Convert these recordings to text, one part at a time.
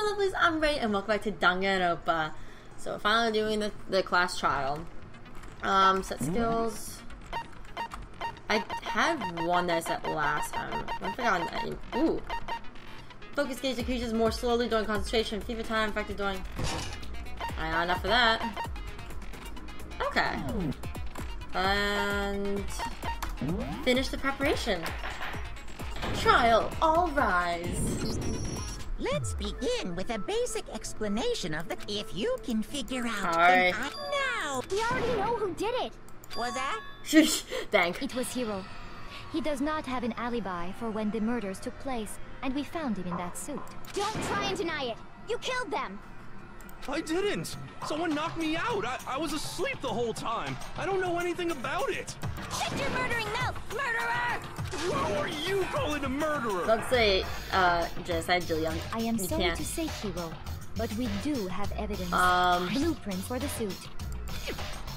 Hello lovelies, I'm Ray and welcome back to Danganronpa. So we're finally doing the class trial. Set skills. I had one that I set last time. I forgot. Ooh. Focus gauge increases more slowly during concentration. Fever time affected during. Enough of that. Okay. And finish the preparation. Trial, all rise. Let's begin with a basic explanation of the. If you can figure out. Alright. No. We already know who did it. Was that? Thank. It was Hiro. He does not have an alibi for when the murders took place, and we found him in that suit. Don't try and deny it. You killed them. I didn't! Someone knocked me out! I was asleep the whole time! I don't know anything about it! Shut your murdering mouth, murderer! Who are you calling a murderer? Don't say, genocide, Jillian. I am You sorry can't. to say, Hiro, but we do have evidence. Blueprints for the suit.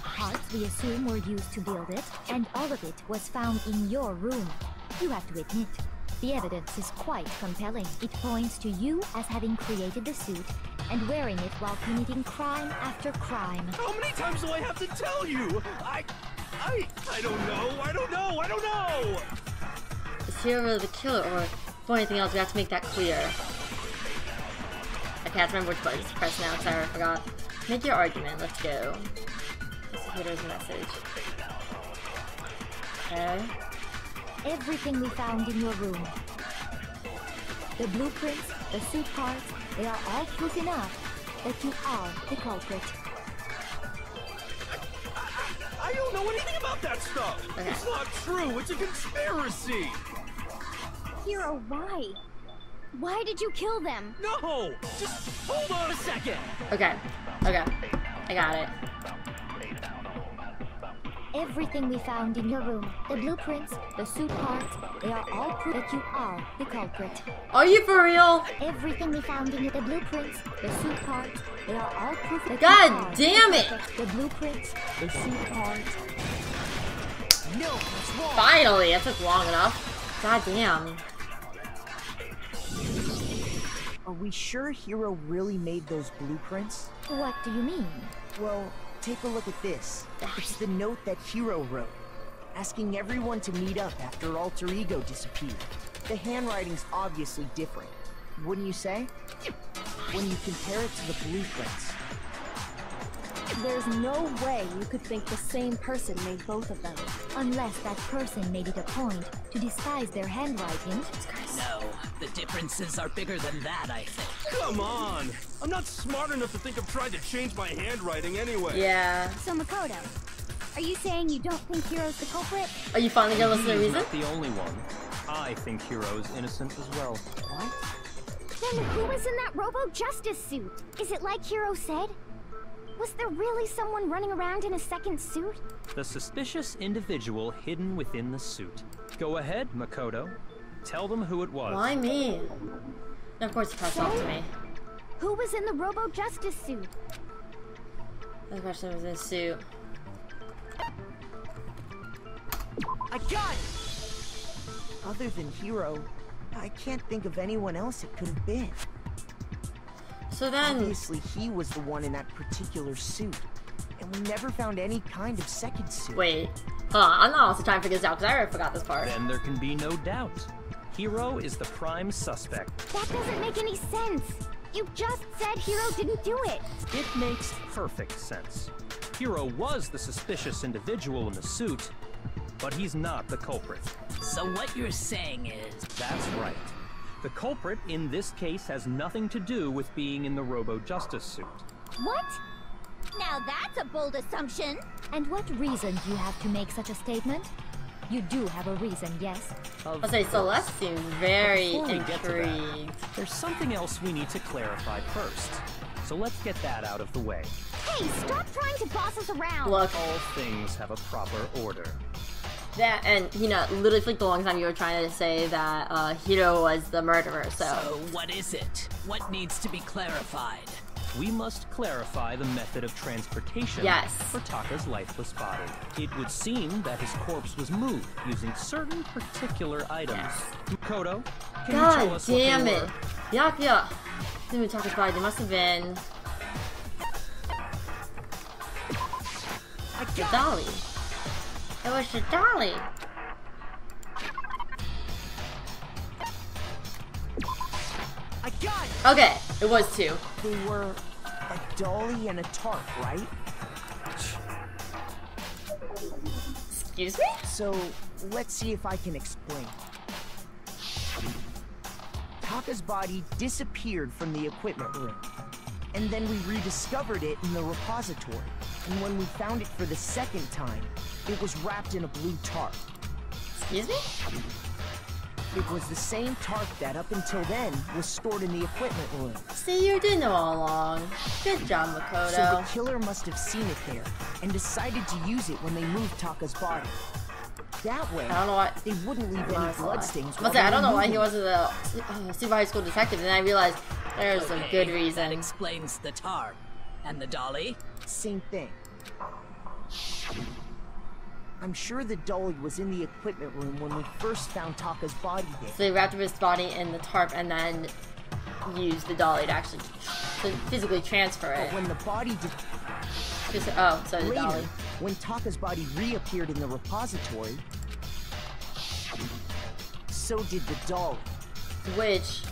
Parts we assume were used to build it, and all of it was found in your room. You have to admit, the evidence is quite compelling. It points to you as having created the suit and wearing it while committing crime after crime. How many times do I have to tell you? I don't know! Is Hiro the killer, or for anything else? We have to make that clear. I can't remember which button to press now, sorry, I forgot. Make your argument, let's go. This is Hiro's message. Okay. Everything we found in your room. The blueprints, the suit parts, they are all proof enough that you are the culprit. I don't know anything about that stuff! Okay. It's not true! It's a conspiracy! Hiro, why? Why did you kill them? No! Just hold on a second! Okay. Okay. I got it. Everything we found in your room, the blueprints, the suit parts, they are all proof that you are the culprit. Are you for real? Everything we found in the blueprints, the suit parts, they are all proof that God you are damn the it! culprit. The blueprints, the suit parts. No, what's wrong? Finally! That took long enough. God damn. Are we sure Hiro really made those blueprints? What do you mean? Well, take a look at this. It's the note that Hiro wrote, asking everyone to meet up after Alter Ego disappeared. The handwriting's obviously different, wouldn't you say? When you compare it to the blueprints. There's no way you could think the same person made both of them. Unless that person made it a point to disguise their handwriting. No, the differences are bigger than that, I think. Come on! I'm not smart enough to think of trying to change my handwriting anyway. Yeah. So Makoto, are you saying you don't think Hiro's the culprit? Are you finally gonna listen to He's reason? not the only one. I think Hiro's innocent as well. What? Then who was in that Robo-Justice suit? Is it like Hiro said? Was there really someone running around in a second suit? The suspicious individual hidden within the suit. Go ahead, Makoto. Tell them who it was. Why me? And of course he passed off to me. Who was in the Robo-Justice suit? The question was in a suit. I got it! Other than Hiro, I can't think of anyone else it could have been. So then... Obviously, he was the one in that particular suit. And we never found any kind of second suit. Wait. Hold on, I'm not also trying to figure this out because I already forgot this part. Then there can be no doubt. Hiro is the prime suspect. That doesn't make any sense. You just said Hiro didn't do it. It makes perfect sense. Hiro was the suspicious individual in the suit, but he's not the culprit. So what you're saying is... That's right. The culprit in this case has nothing to do with being in the Robo-Justice suit. What? Now that's a bold assumption. And what reason do you have to make such a statement? You do have a reason, yes? I'll say Celeste seems very Before we get to that, intrigued. there's something else we need to clarify first. So let's get that out of the way. Hey, stop trying to boss us around. Look, All things have a proper order. that and literally for like the long time you were trying to say that Hiro was the murderer, So so what is it? What needs to be clarified? We must clarify the method of transportation Yes. for Taka's lifeless body. It would seem that his corpse was moved using certain particular items. Makoto, can you tell God us what damn they it. were? Yakuya. Let me talk about it. It must have been the dolly. It was the dolly. I got it! Okay, it was 2. They were a dolly and a tarp, right? Excuse me? So, let's see if I can explain. Taka's body disappeared from the equipment room, and then we rediscovered it in the repository. And when we found it for the second time, it was wrapped in a blue tarp. Excuse me? It was the same tarp that, up until then, was stored in the equipment room. See, you did know all along. Good job, Makoto. So the killer must have seen it there, and decided to use it when they moved Taka's body. That way, I don't know why they wouldn't leave any bloodstains. I don't know why he wasn't a super high school detective, and then I realized there's a good reason. That explains the tarp. And the dolly? Same thing. I'm sure the dolly was in the equipment room when we first found Taka's body there. So they wrapped up his body in the tarp and then used the dolly to actually physically transfer it. But when the body did... Oh, so the Later, dolly. when Taka's body reappeared in the repository, so did the dolly. Which...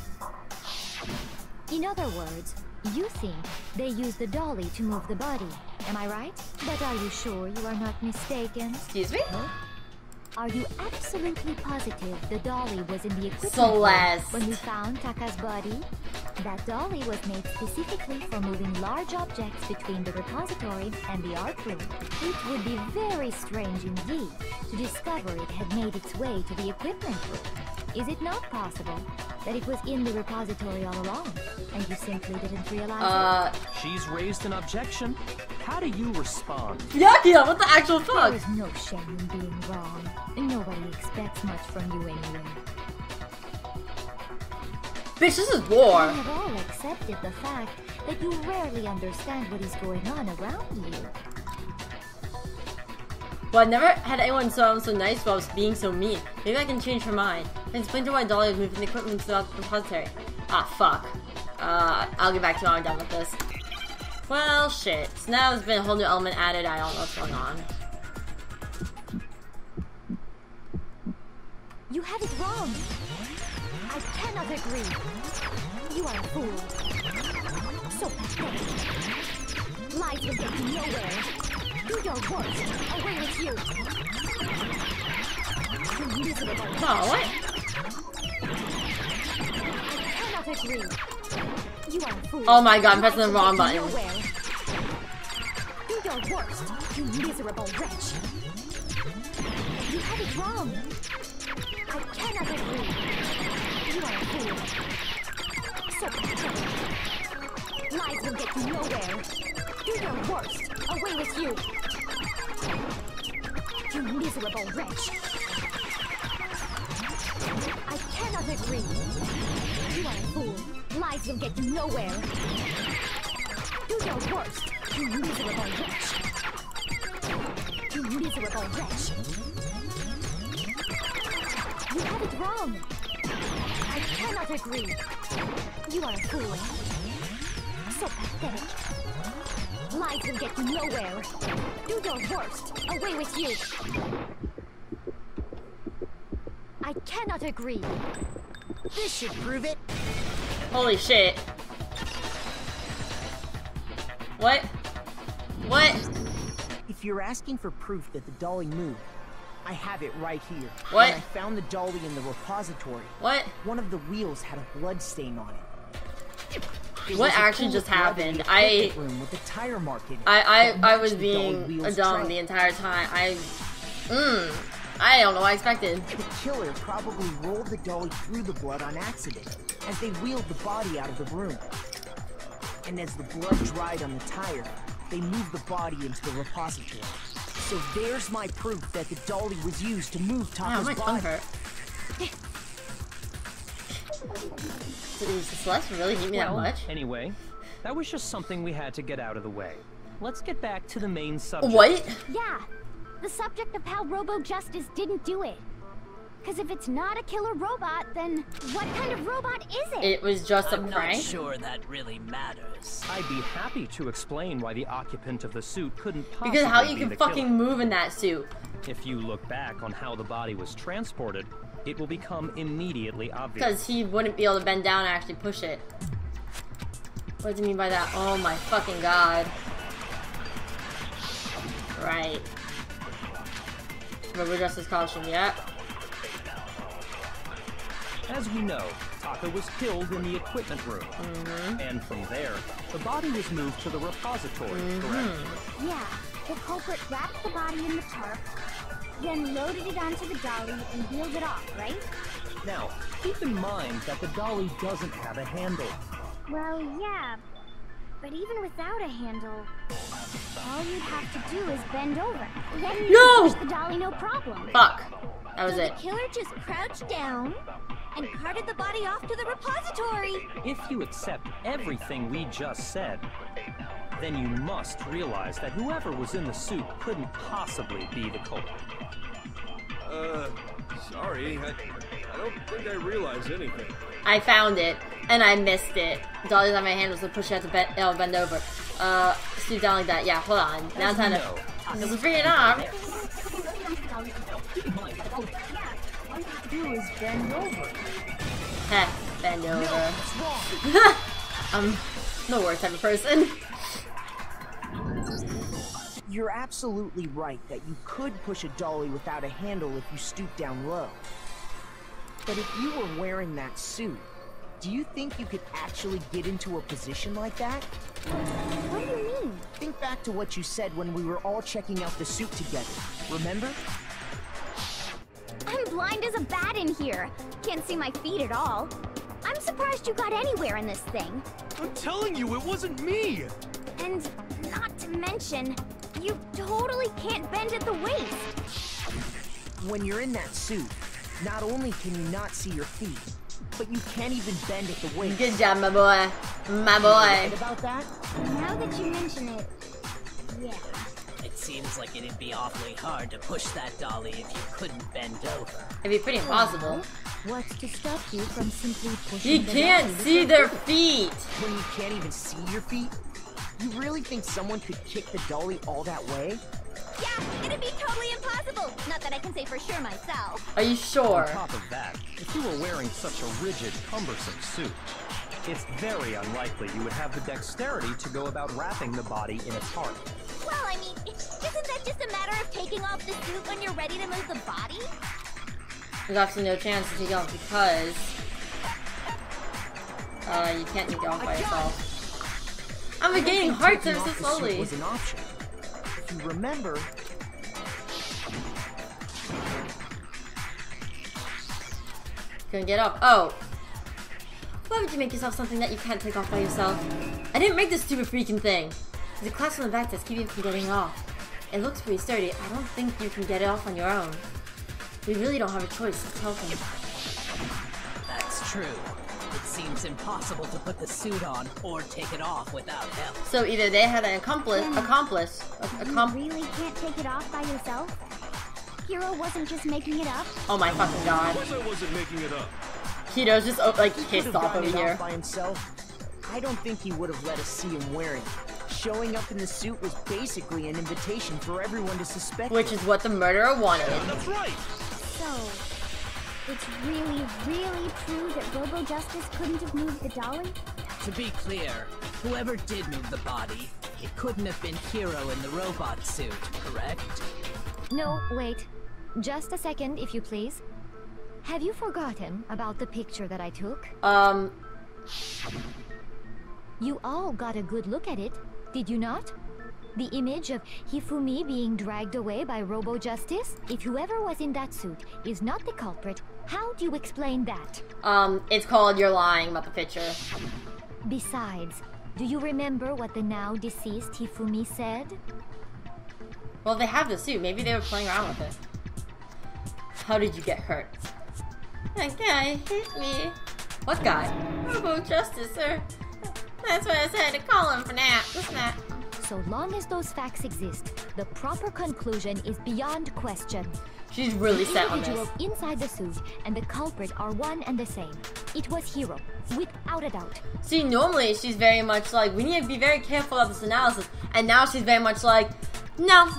In other words, you think they used the dolly to move the body. Am I right? But are you sure you are not mistaken? Excuse me? Huh? Are you absolutely positive the dolly was in the equipment Celeste. room when we found Taka's body? That dolly was made specifically for moving large objects between the repository and the art room. It would be very strange indeed to discover it had made its way to the equipment room. Is it not possible that it was in the repository all along, and you simply didn't realize it? She's raised an objection. How do you respond? Yakia, what the actual fuck? There is no shame in being wrong. Nobody expects much from you anyway. Bitch, this is war. We have all accepted the fact that you rarely understand what is going on around you. Well, I never had anyone so nice while I was being so mean. Maybe I can change her mind. I can explain to why Dolly was moving the equipment to the repository. Ah, fuck. I'll get back to you when I'm done with this. Well, shit. So now there's been a whole new element added. I don't know what's going on. You have it wrong. I cannot agree. You are a fool. So pathetic. Lies will get you nowhere. Do your worst. Away with you. You miserable. Oh, what? I cannot agree. You are a fool. Oh my god, I'm pressing the wrong button. Nowhere. Do your worst, you miserable wretch. You have it wrong. I cannot agree. You are a fool. So pathetic. Lies will get you nowhere. Do your worst. Away with you. You miserable wretch. I cannot agree. You are a fool. Lies will get you nowhere. Do your worst. You miserable wretch. You miserable wretch. You have it wrong. I cannot agree. You are a fool. So pathetic. Lies will get you nowhere. Do your worst. Away with you. I cannot agree. This should prove it. Holy shit. What? What? If you're asking for proof that the dolly moved, I have it right here. What? When I found the dolly in the repository. What? One of the wheels had a blood stain on it. What actually just happened? I was being dumb the entire time. I don't know what I expected. The killer probably rolled the dolly through the blood on accident as they wheeled the body out of the room. And as the blood dried on the tire, they moved the body into the repository. So there's my proof that the dolly was used to move Taka's body. Tongue hurt. Does Celeste really hate me that much? Anyway, that was just something we had to get out of the way. Let's get back to the main subject. What? Yeah, the subject of how Robo Justice didn't do it. Because if it's not a killer robot, then what kind of robot is it? It was just a I'm prank. not sure that really matters. I'd be happy to explain why the occupant of the suit couldn't possibly Because how you be can the fucking killer. move in that suit. If you look back on how the body was transported, it will become immediately obvious. Because he wouldn't be able to bend down and actually push it. What do you mean by that? Oh my fucking god. Right. Rubber Justice costume, yeah. As we know, Taka was killed in the equipment room. And from there, the body was moved to the repository, correct? Yeah, the culprit wrapped the body in the tarp, then loaded it onto the dolly and wheeled it off, right? Now, keep in mind that the dolly doesn't have a handle. Well, yeah, but even without a handle, all you'd have to do is bend over. Then you can push the dolly, no problem. Fuck. That was So it. the killer just crouched down and carted the body off to the repository. If you accept everything we just said, then you must realize that whoever was in the suit couldn't possibly be the culprit. Sorry, I don't think I realized anything. I found it, and I missed it. Dolly's on my handles to push it to bend over. Stoop down like that. Yeah, hold on. Now it's time to bring it off. All you have to do is bend over. Heh, bend over. I'm the worst type of person. You're absolutely right that you could push a dolly without a handle if you stoop down low. But if you were wearing that suit, do you think you could actually get into a position like that? What do you mean? Think back to what you said when we were all checking out the suit together. Remember? I'm blind as a bat in here. Can't see my feet at all. I'm surprised you got anywhere in this thing. I'm telling you, it wasn't me! And not to mention, you totally can't bend at the waist. When you're in that suit, not only can you not see your feet, but you can't even bend at the waist. Good job, my boy. My boy. Right about that? Now that you mention it, yeah. It seems like it'd be awfully hard to push that dolly if you couldn't bend over. It'd be pretty impossible. What's to stop you from simply pushing You the can't dolly see with their your feet. When you can't even see your feet? You really think someone could kick the dolly all that way? Yeah, it'd be totally impossible. Not that I can say for sure myself. Are you sure? On top of that, if you were wearing such a rigid, cumbersome suit, it's very unlikely you would have the dexterity to go about wrapping the body in a tarp. Well, I mean, isn't that just a matter of taking off the suit when you're ready to move the body? There's absolutely no chance to take it off because you can't take it off by yourself. I'm regaining hearts ever so slowly. Was an option. If you remember, Couldn't get up. Oh. Why would you make yourself something that you can't take off by yourself? I didn't make this stupid freaking thing. There's a class on the back that's keeping you from getting it off. It looks pretty sturdy. I don't think you can get it off on your own. We really don't have a choice. Let's help him. That's true. It seems impossible to put the suit on or take it off without help. So either they had an accomplice. You really can't take it off by yourself? Hero wasn't just making it up? Oh my fucking god. Of course I wasn't making it up. Kito's just like he could pissed have off gotten over it here. off by himself. I don't think he would have let us see him wearing it. Showing up in the suit was basically an invitation for everyone to suspect Which him. is what the murderer wanted. That's right! So, it's really, really true that Robo Justice couldn't have moved the dolly? To be clear, whoever did move the body, it couldn't have been Hero in the robot suit, correct? No, wait. Just a second, if you please. Have you forgotten about the picture that I took? You all got a good look at it, did you not? The image of Hifumi being dragged away by Robo Justice? If whoever was in that suit is not the culprit, how do you explain that? It's called You're Lying about the picture. Besides, do you remember what the now deceased Hifumi said? Well, they have the suit. Maybe they were playing around with it. How did you get hurt? That guy hit me. What guy? Robo Justice, sir. That's what I said to call him for that. What's that? So long as those facts exist, the proper conclusion is beyond question. She's really set on this. The individuals inside the suit and the culprit are one and the same. It was Hiro, without a doubt. See, normally she's very much like, we need to be very careful of this analysis, and now she's very much like, no.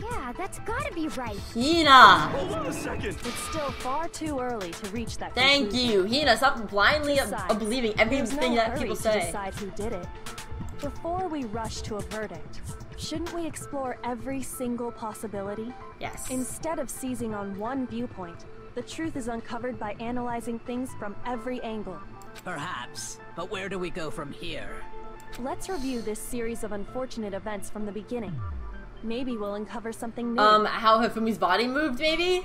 Yeah, that's gotta be right. Hina! Hold on a second! It's still far too early to reach that Thank conclusion. you, Hina. Stop blindly believing everything no that people hurry say. to decide who did it. Before we rush to a verdict, shouldn't we explore every single possibility? Yes. Instead of seizing on one viewpoint, the truth is uncovered by analyzing things from every angle. Perhaps, but where do we go from here? Let's review this series of unfortunate events from the beginning. Maybe we'll uncover something new. How Hifumi's body moved, maybe?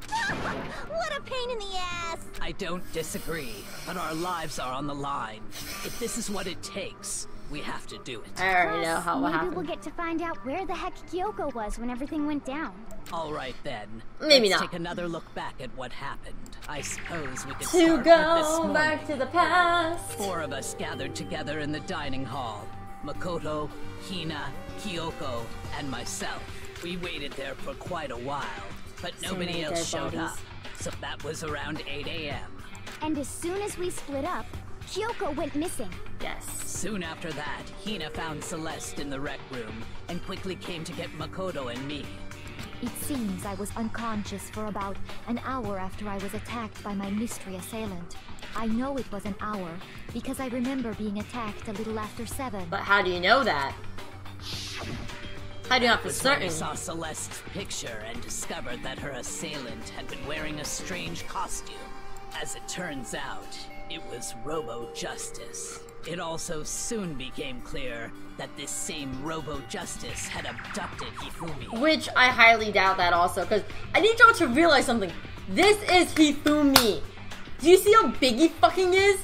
What a pain in the ass! I don't disagree, but our lives are on the line. If this is what it takes, we have to do it. I already know how what Maybe happened. we'll get to find out where the heck Kyoko was when everything went down. All right then. Maybe Let's not. take another look back at what happened. I suppose we could To start with this go morning. back to the past. 4 of us gathered together in the dining hall. Makoto, Hina, Kyoko, and myself. We waited there for quite a while, but nobody many else dead showed bodies. up. So that was around 8 a.m. And as soon as we split up, Kyoko went missing. Yes. Soon after that, Hina found Celeste in the rec room and quickly came to get Makoto and me. It seems I was unconscious for about an hour after I was attacked by my mystery assailant. I know it was an hour because I remember being attacked a little after 7. But how do you know that? How do you know for Was when certain? I saw Celeste's picture and discovered that her assailant had been wearing a strange costume. As it turns out, it was Robo-Justice. It also soon became clear that this same Robo-Justice had abducted Hifumi. Which I highly doubt that also, because I need y'all to realize something. This is Hifumi. Do you see how big he fucking is?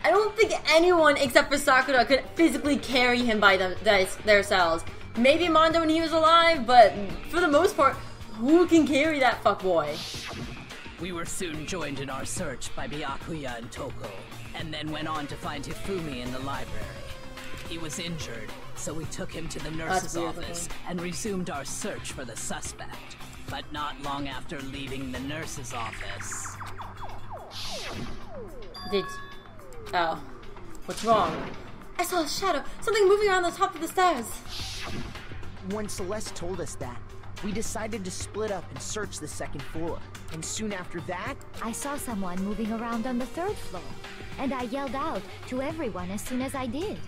I don't think anyone except for Sakura could physically carry him by themselves. Maybe Mondo when he was alive, but for the most part, who can carry that fuckboy? We were soon joined in our search by Byakuya and Toko, and then went on to find Hifumi in the library. He was injured, so we took him to the nurse's beautiful. office and resumed our search for the suspect. But not long after leaving the nurse's office... Oh. What's wrong? I saw a shadow. Something moving around the top of the stairs. When Celeste told us that, we decided to split up and search the second floor. And soon after that, I saw someone moving around on the 3rd floor, and I yelled out to everyone as soon as I did.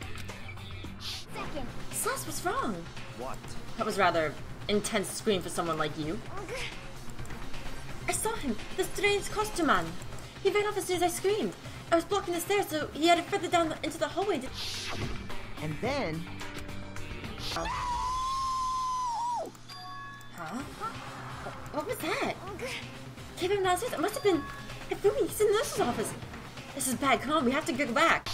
Celeste, what's wrong? What? That was rather intense scream for someone like you. I saw him, the strange costume man. He ran off as soon as I screamed. I was blocking the stairs, so he headed further down into the hallway. and then... Huh? What was that? Came him downstairs. It must have been Hifumi. He's in the nurse's office. This is bad. Come on, we have to go back.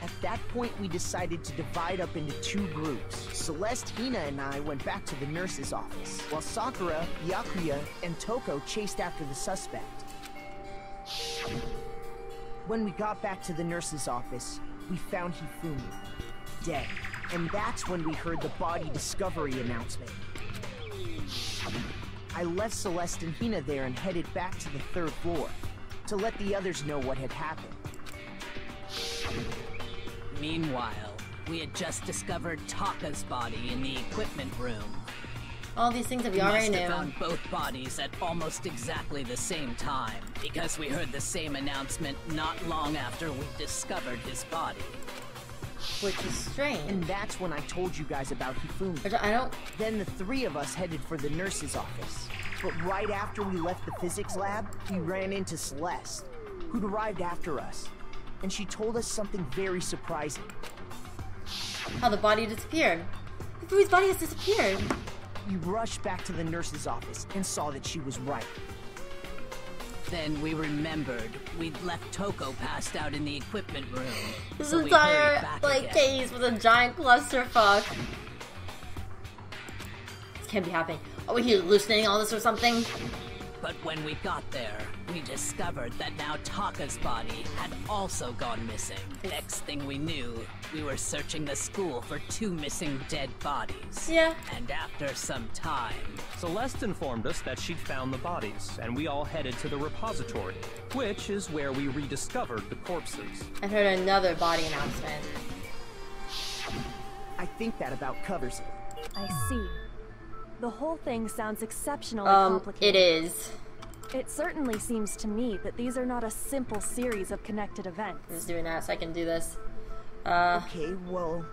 At that point, we decided to divide up into 2 groups. Celeste, Hina, and I went back to the nurse's office, while Sakura, Byakuya, and Toko chased after the suspect. When we got back to the nurse's office, we found Hifumi, dead. And that's when we heard the body discovery announcement. I left Celeste and Hina there and headed back to the 3rd floor, to let the others know what had happened. Meanwhile, we had just discovered Taka's body in the equipment room. All these things that we We already must have knew. found both bodies at almost exactly the same time, because we heard the same announcement not long after we discovered his body. Which is strange. And that's when I told you guys about Hifumi. Which I don't... Then the 3 of us headed for the nurse's office. But right after we left the physics lab, we ran into Celeste, who'd arrived after us. And she told us something very surprising. How the body disappeared. Hifumi's body has disappeared. We rushed back to the nurse's office and saw that she was right. Then we remembered we'd left Toko passed out in the equipment room. This so we hurried entire, back like, again. case was a giant clusterfuck. This can't be happening. Are we hallucinating all this or something? But when we got there, we discovered that now Taka's body had also gone missing. Next thing we knew, we were searching the school for 2 missing dead bodies. Yeah. And after some time... Celeste informed us that she'd found the bodies, and we all headed to the repository, which is where we rediscovered the corpses. I heard another body announcement. I think that about covers it. I see. The whole thing sounds exceptionally complicated. It is. It certainly seems to me that these are not a simple series of connected events. I'm just doing that so I can do this. Okay, well,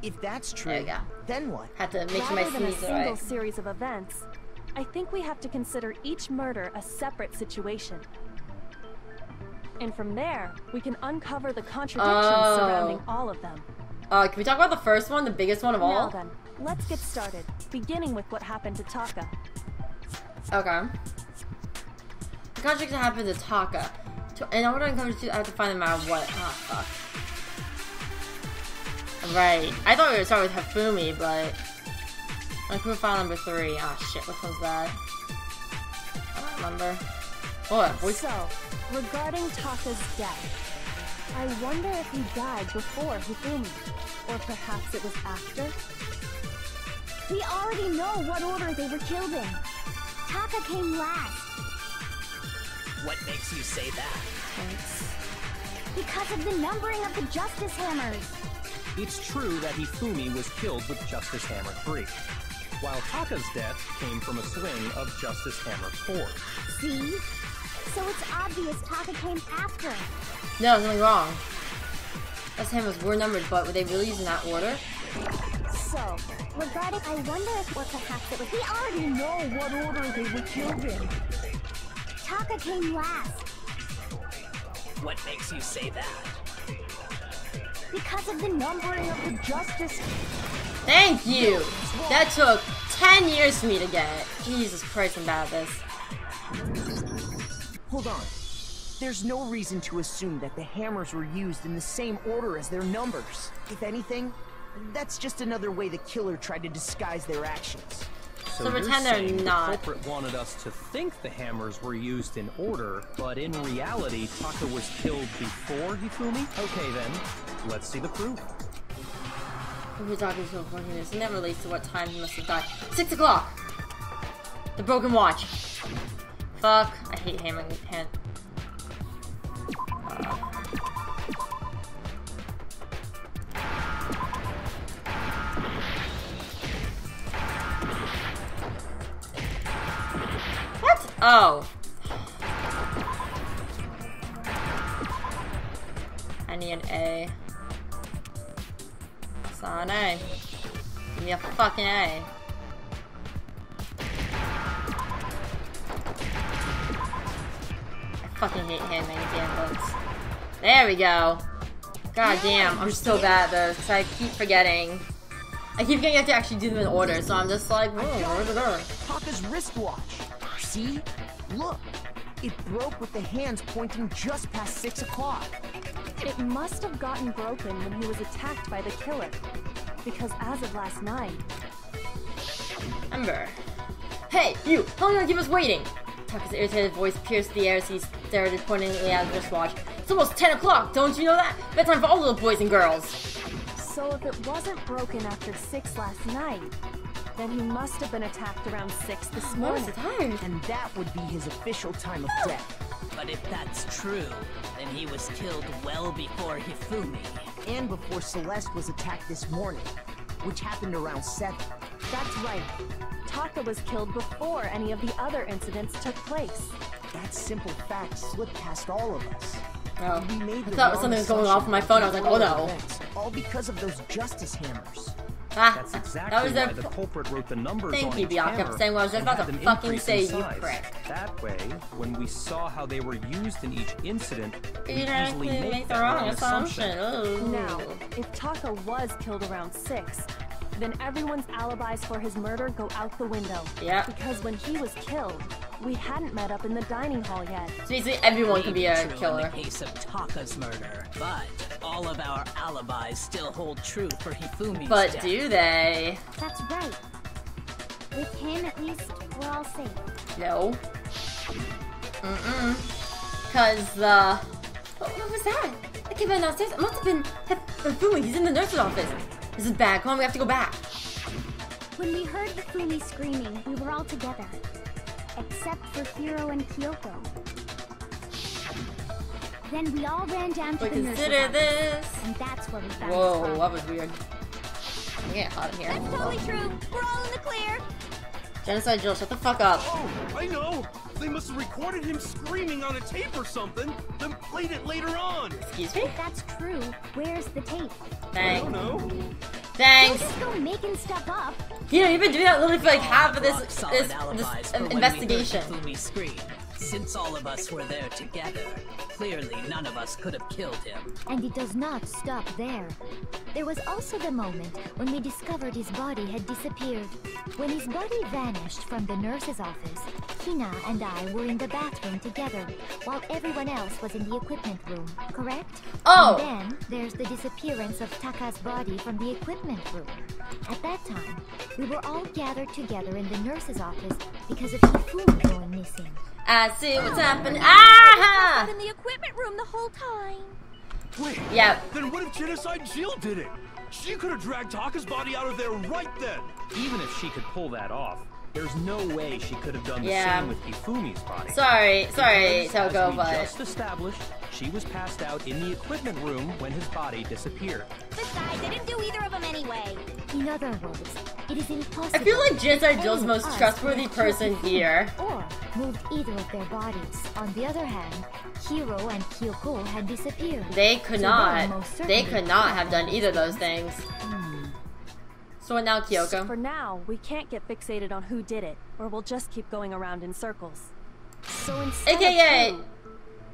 if that's true, there we go. then what? Had to make sure my Rather than a sneeze single right. series of events, I think we have to consider each murder a separate situation. And from there, we can uncover the contradictions surrounding all of them. Can we talk about the first one, the biggest one of all? Now then, let's get started, beginning with what happened to Taka. Okay. The contradiction happened to Taka. And I want to uncover I have to find them no matter what. Ah, fuck. Right. I thought we would start with Hifumi, but... Uncover file number 3. Ah, shit. Which one's that? I don't remember. Oh, voice. So, regarding Taka's death, I wonder if he died before Hifumi, or perhaps it was after? We already know what order they were killed in. Taka came last. What makes you say that? Because of the numbering of the Justice Hammers. It's true that Hifumi was killed with Justice Hammer 3, while Taka's death came from a swing of Justice Hammer 4. See? So it's obvious Taka came after. No, there's nothing wrong. Those hammers were numbered, but were they really used in that order? So, regarding, I wonder if, or perhaps it was, we already know what order they were killed in. Taka came last. What makes you say that? Because of the numbering of the Justice. Thank you! That took 10 years for me to get. Jesus Christ, I'm bad at this. Hold on. There's no reason to assume that the hammers were used in the same order as their numbers. If anything, that's just another way the killer tried to disguise their actions. So you're pretend they're saying not. The culprit wanted us to think the hammers were used in order, but in reality, Taka was killed before Hifumi? Okay then, let's see the proof. We're talking to this, and that relates to what time he must have died. 6 o'clock! The broken watch. Fuck. I hate hammering hand. What? Oh. I need an A. It's not an A. Give me a fucking A. I fucking hate handing books. There we go. God damn, I'm so bad at this because I keep forgetting. I keep forgetting you have to actually do them in order, so I'm just like, Taka's wristwatch. See? Look. It broke with the hands pointing just past 6 o'clock. It must have gotten broken when he was attacked by the killer. Because as of last night... Ember. Hey, you! How long are you gonna keep us waiting? Taka's irritated voice pierced the air as he stared pointedly at his wristwatch. It's almost 10 o'clock, don't you know that? Bedtime for all little boys and girls. So if it wasn't broken after 6 last night, then he must have been attacked around 6 this morning. And that would be his official time of death. But if that's true, then he was killed well before Hifumi. And before Celeste was attacked this morning, which happened around 7. That's right. Taka was killed before any of the other incidents took place. That simple fact slipped past all of us. Oh, We made I the thought wrong something was going off on my phone. I was like, oh no. events, all because of those justice hammers. Ah, That's exactly that was why their... the culprit wrote the numbers Thank on you, each Bianca, hammer for saying what I was just and about had to them fucking increase say, in you size. prick. That way, when we saw how they were used in each incident, we You easily didn't make make the that wrong wrong assumption. Ooh. Now, if Taka was killed around 6, then everyone's alibis for his murder go out the window. Yeah. Because when he was killed, we hadn't met up in the dining hall yet. So basically everyone can be a True killer. in the case of Taka's murder, but all of our alibis still hold true for Hifumi's But death. do they? That's right. With him, at least, we're all safe. No. Cause what was that? I came downstairs. It must have been Hifumi. He's in the nurse's office. This is bad. Come on, we have to go back. When we heard Hifumi screaming, we were all together. Except for Hiro and Kyoko. Then we all ran down to the nurse's office, and that's where we found his body. Whoa, that was weird. I get hot in here. That's totally true. We're all in the clear. Genocide Jill, shut the fuck up. Oh, I know. They must have recorded him screaming on a tape or something, then played it later on. Excuse me? If that's true, where's the tape? Thanks. I don't know. Thanks. Don't just go making stuff up. You know, you've been doing that literally for like half of this investigation. Since all of us were there together, clearly none of us could have killed him. And it does not stop there. There was also the moment when we discovered his body had disappeared. When his body vanished from the nurse's office, Hina and I were in the bathroom together, while everyone else was in the equipment room, correct? Oh! And then, there's the disappearance of Taka's body from the equipment room. At that time, we were all gathered together in the nurse's office because of Hifumi going missing. I see what's happening. Ah! In the equipment room the whole time. Wait. Yeah. Then what if Genocide Jill did it? She could have dragged Taka's body out of there right then. Even if she could pull that off, there's no way she could have done the same with Hifumi's body. Sorry, Because, Toko, as we but just established, she was passed out in the equipment room when his body disappeared. Besides, they didn't do either of them anyway. In other words, it is impossible. I feel like Genocide Jill's the any most of us trustworthy could have person killed here. Or moved either of their bodies. On the other hand, Hiro and Kyoko had disappeared. They could So not. they most They certainly could not could have done either of those things. So what now, Kyoko? For now, we can't get fixated on who did it, or we'll just keep going around in circles. So instead AKA. of who,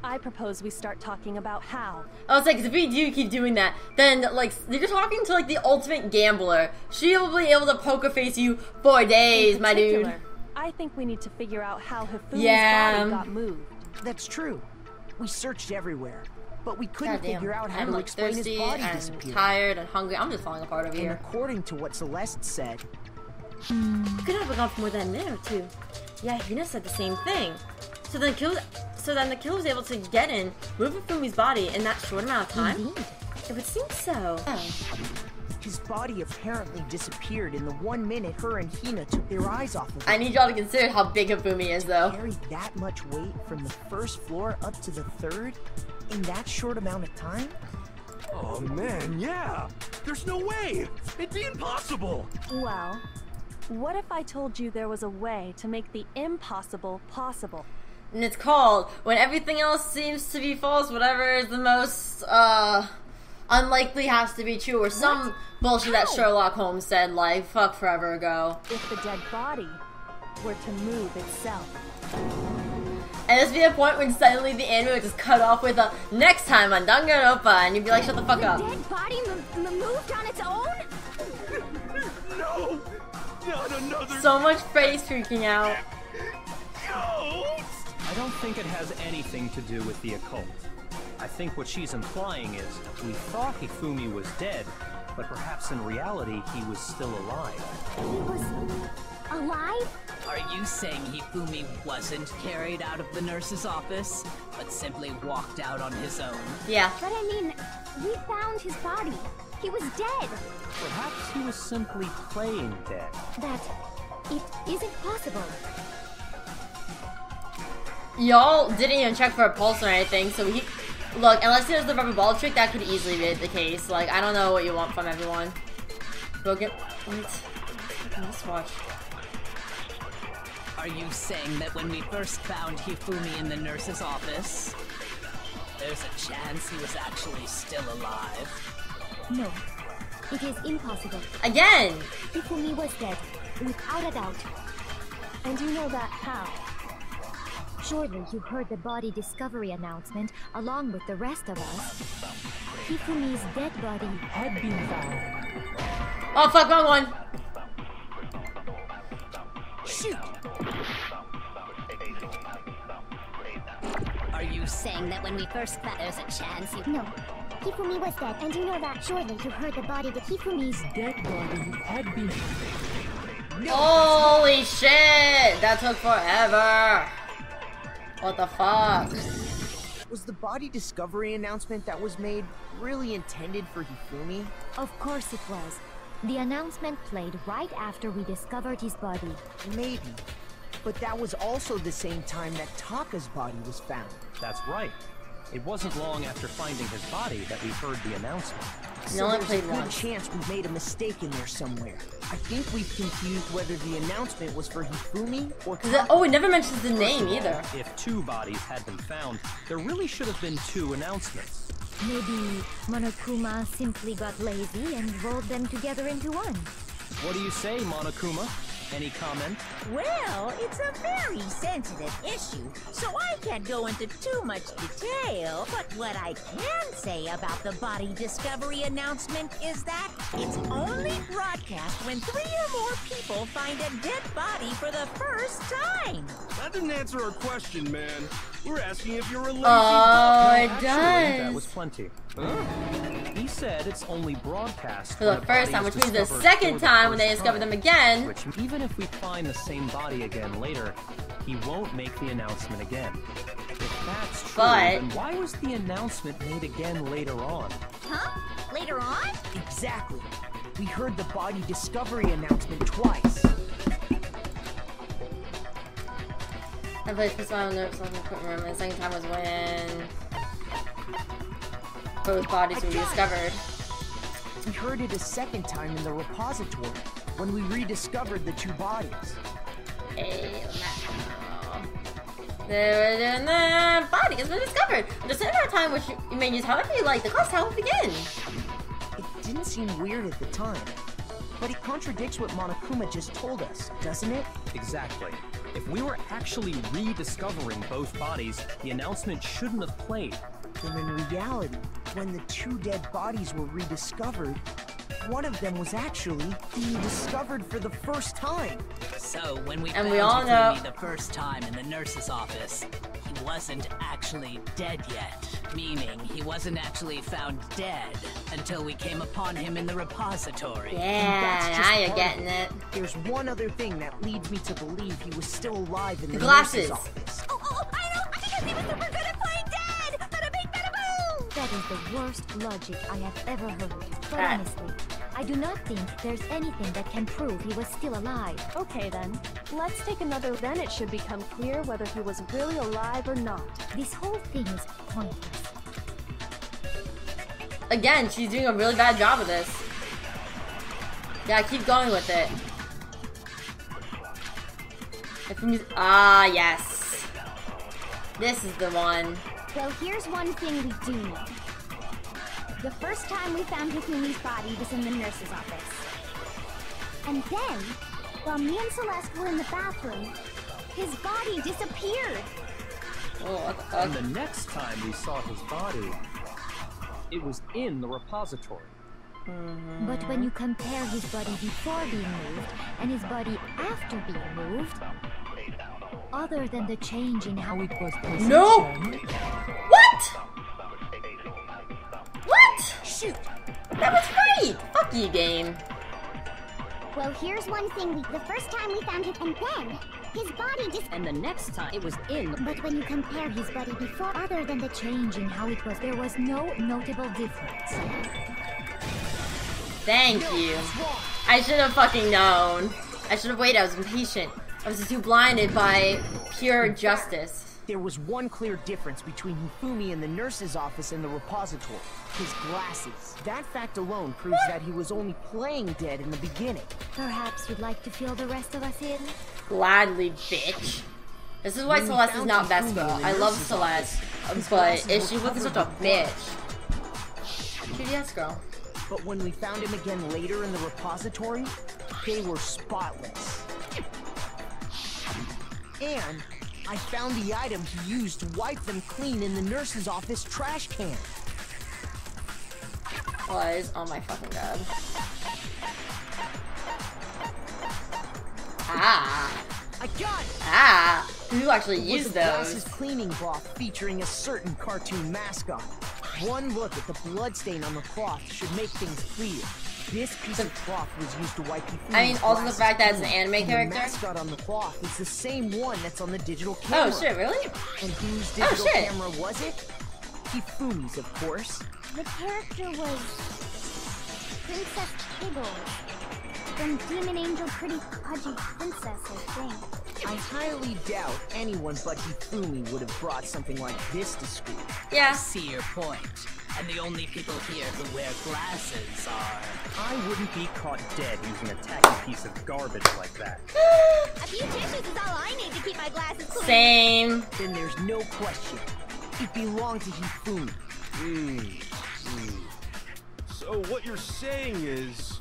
I propose we start talking about how. I was like, 'cause if we do keep doing that, then like you're talking to like the ultimate gambler. She will be able to poker face you for days, my dude. I think we need to figure out how Hifumi's body got moved. That's true. We searched everywhere, but we couldn't Goddamn. figure out how I'm to like explain his thirsty body and disappearing. tired and hungry. I'm just falling apart over And here. according to what Celeste said, It could have been gone for more than a minute or two. Yeah, Hina said the same thing. So then the killer was able to get in, move Hifumi's body in that short amount of time? Indeed. It would seem so. his body apparently disappeared in the 1 minute her and Hina took their eyes off of him. I need y'all to consider how big Hifumi is, though. Carry that much weight from the first floor up to the third in that short amount of time? Oh man, yeah. There's no way. It'd be impossible. Well, what if I told you there was a way to make the impossible possible? And it's called When Everything Else Seems to Be False, Whatever is the most, unlikely has to be true, or some bullshit that Sherlock Holmes said, like, fuck forever ago. If the dead body were to move itself. And this would be a point when suddenly the anime would just cut off with a next time on Danganronpa, and you'd be like, shut the fuck up. The dead body moved on its own? No. There's So much face freaking out. ghosts. I don't think it has anything to do with the occult. I think what she's implying is we thought Hifumi was dead, but perhaps in reality he was still alive. He was alive? Are you saying Hifumi wasn't carried out of the nurse's office, but simply walked out on his own? Yeah. But I mean, we found his body. He was dead. Perhaps he was simply playing dead. That it isn't possible. Y'all didn't even check for a pulse or anything, so he... Look, unless he does the rubber ball trick, that could easily be the case. Like, I don't know what you want from everyone. Go get... Let's watch. Are you saying that when we first found Hifumi in the nurse's office, there's a chance he was actually still alive? No, it is impossible. Again! Hifumi was dead, without a doubt. And you know that how? Surely you heard the body discovery announcement along with the rest of us. Hifumi's dead body had been found. Oh fuck, wrong one! Shoot! Are you saying that when we first found there's a chance he... No. Hifumi was dead, and you know that. Surely you heard the body that Hifumi's Dead body had been... Holy shit! That took forever! What the fuck? Was the body discovery announcement that was made really intended for Hifumi? Of course it was. The announcement played right after we discovered his body. Maybe. But that was also the same time that Taka's body was found. That's right. It wasn't long after finding his body that we heard the announcement. So there's a good chance we made a mistake in there somewhere. I think we've confused whether the announcement was for Hifumi or Taka. Oh, it never mentions the name either. If 2 bodies had been found, there really should have been 2 announcements. Maybe Monokuma simply got lazy and rolled them together into one. What do you say, Monokuma? Any comment? Well, it's a very sensitive issue, so I can't go into too much detail. But what I can say about the body discovery announcement is that it's only broadcast when 3 or more people find a dead body for the first time. That didn't answer our question, man. We're asking if you're a lazy Oh, it Actually, does. that was plenty. He said it's only broadcast For the first time, which means the second time when they discover them again. Which, even if we find the same body again later, he won't make the announcement again. If that's true, then why was the announcement made again later on? Huh? Later on? Exactly. We heard the body discovery announcement twice. I played this one on the equipment room, and the second time was when both bodies were rediscovered. We heard it a second time in the repository, when we rediscovered the 2 bodies. Hey, they were doing the body has been discovered. Just at our time, which you may use however you like. The class will begin. It didn't seem weird at the time, but it contradicts what Monokuma just told us, doesn't it? Exactly. If we were actually rediscovering both bodies, the announcement shouldn't have played. And in reality, when the 2 dead bodies were rediscovered, one of them was actually being discovered for the first time. So when we and found we all know Hifumi the first time in the nurse's office, he wasn't actually dead yet. Meaning he wasn't actually found dead until we came upon him in the repository. Yeah, now you're getting it. There's one other thing that leads me to believe he was still alive in the glasses. nurse's office. Oh, I know! Because he was super good at playing dead! Bada bing, bada boom! That is the worst logic I have ever heard. But honestly, I do not think there's anything that can prove he was still alive. Okay then, let's take another. Then it should become clear whether he was really alive or not. This whole thing is pointless. Again, she's doing a really bad job of this. Yeah, keep going with it. Ah, yes. This is the one. Well, here's one thing we do know. The first time we found Hifumi's body was in the nurse's office. And then, while me and Celeste were in the bathroom, his body disappeared. Oh, what the fuck? And the next time we saw his body, it was in the repository. But when you compare his body before being moved and his body after being moved, other than the change in how it was positioned... No! What? What? Shoot! That was great! Fuck you, game. Well, here's one thing. The first time we found him, and then his body just... And the next time it was in... But when you compare his body before... Other than the change in how it was, there was no notable difference. Thank you. I should have fucking known. I should have waited. I was impatient. I was too blinded by pure justice. There was one clear difference between Hifumi in the nurse's office and the repository. His glasses. That fact alone proves that he was only playing dead in the beginning. Perhaps you'd like to fill the rest of us in? Gladly, bitch. This is why Celeste is not best girl. I love Celeste, but is she looking such a bitch? She's yes girl. But when we found him again later in the repository, they were spotless. And I found the item he used to wipe them clean in the nurse's office trash can. Was oh my fucking god. Ah. I got it! Ah. Who actually It was used a glasses those? cleaning broth featuring a certain cartoon mascot. One look at the bloodstain on the cloth should make things clear. This piece of cloth was used to wipe Hifumi's I mean, also the fact that it's an clean, anime and character. The mascot on the cloth is the same one that's on the digital camera. Oh shit, really? And whose digital camera was it? Hifumi's, of course. The character was Princess Kibble from Demon Angel Pretty Pudgy Princess, I think. I highly doubt anyone but Hifumi would have brought something like this to school. Yeah. I see your point. And the only people here who wear glasses are... I wouldn't be caught dead using a tacky piece of garbage like that. A few tissues is all I need to keep my glasses clean. Same. Then there's no question. It belonged to Hifumi. So what you're saying is...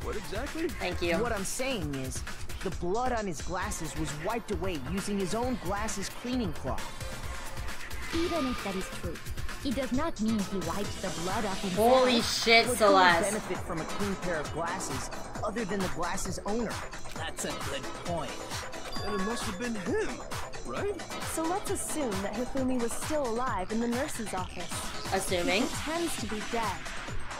What exactly? Thank you. What I'm saying is, the blood on his glasses was wiped away using his own glasses cleaning cloth. Even if that is true, it does not mean he wiped the blood off himself. Holy shit, What Celeste. could benefit from a clean pair of glasses other than the glasses owner? That's a good point. And it must have been him, right? So let's assume that Hifumi was still alive in the nurse's office. Assuming. He pretends to be dead.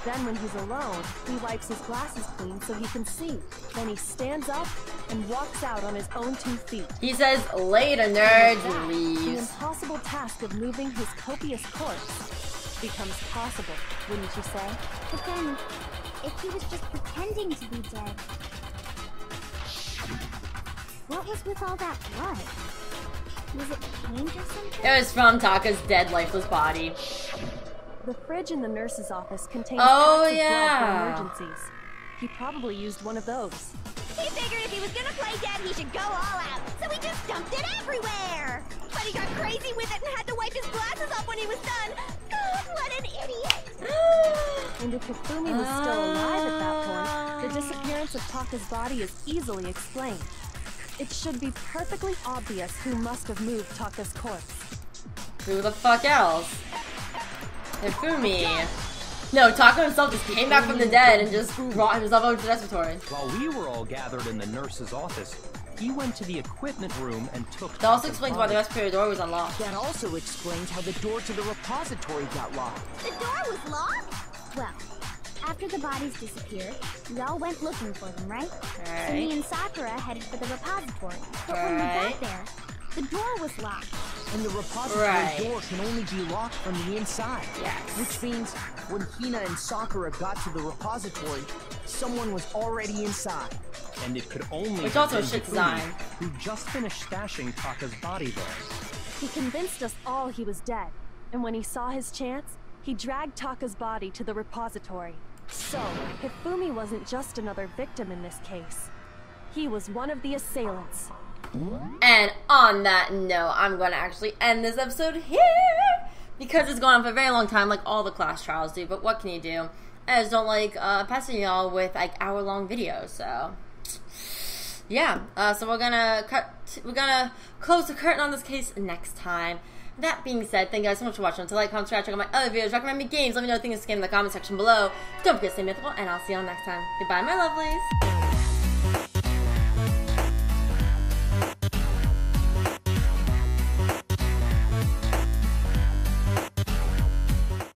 Then when he's alone, he wipes his glasses clean so he can see. Then he stands up and walks out on his own 2 feet. He says, later, nerds, The and leaves. impossible task of moving his copious corpse becomes possible, wouldn't you say? But then, if he was just pretending to be dead, what was with all that blood? Was it paint or something? It was from Taka's dead, lifeless body. The fridge in the nurse's office contains Oh, packs of yeah. blood for emergencies. He probably used one of those. He figured if he was gonna play dead, he should go all out, so he just dumped it everywhere! But he got crazy with it and had to wipe his glasses off when he was done! God, what an idiot! And if Hifumi was still alive at that point, the disappearance of Taka's body is easily explained. It should be perfectly obvious who must have moved Taka's corpse. Who the fuck else? Hifumi. No, Taka himself just came back from the dead and just brought himself over to the respiratory. While we were all gathered in the nurse's office, he went to the equipment room and took... That also explains why the respiratory door was unlocked. That also explains how the door to the repository got locked. The door was locked? Well, after the bodies disappeared, we all went looking for them, right? So me and Sakura headed for the repository. But when we got there, the door was locked. And the repository door can only be locked from the inside. Yes. Which means when Hina and Sakura got to the repository, someone was already inside. And it could only Which also have is been shit Hifumi, design. who just finished stashing Taka's body there. He convinced us all he was dead, and when he saw his chance, he dragged Taka's body to the repository. So, Hifumi wasn't just another victim in this case. He was one of the assailants. And on that note, I'm going to actually end this episode here because it's gone on for a very long time, like all the class trials do. But what can you do? I just don't like pestering y'all with like hour-long videos. So yeah, so we're gonna close the curtain on this case next time. That being said, thank you guys so much for watching. To like, comment, subscribe, check out my other videos, recommend me games, let me know things in the comment section below. Don't forget to stay mythical, and I'll see y'all next time. Goodbye, my lovelies.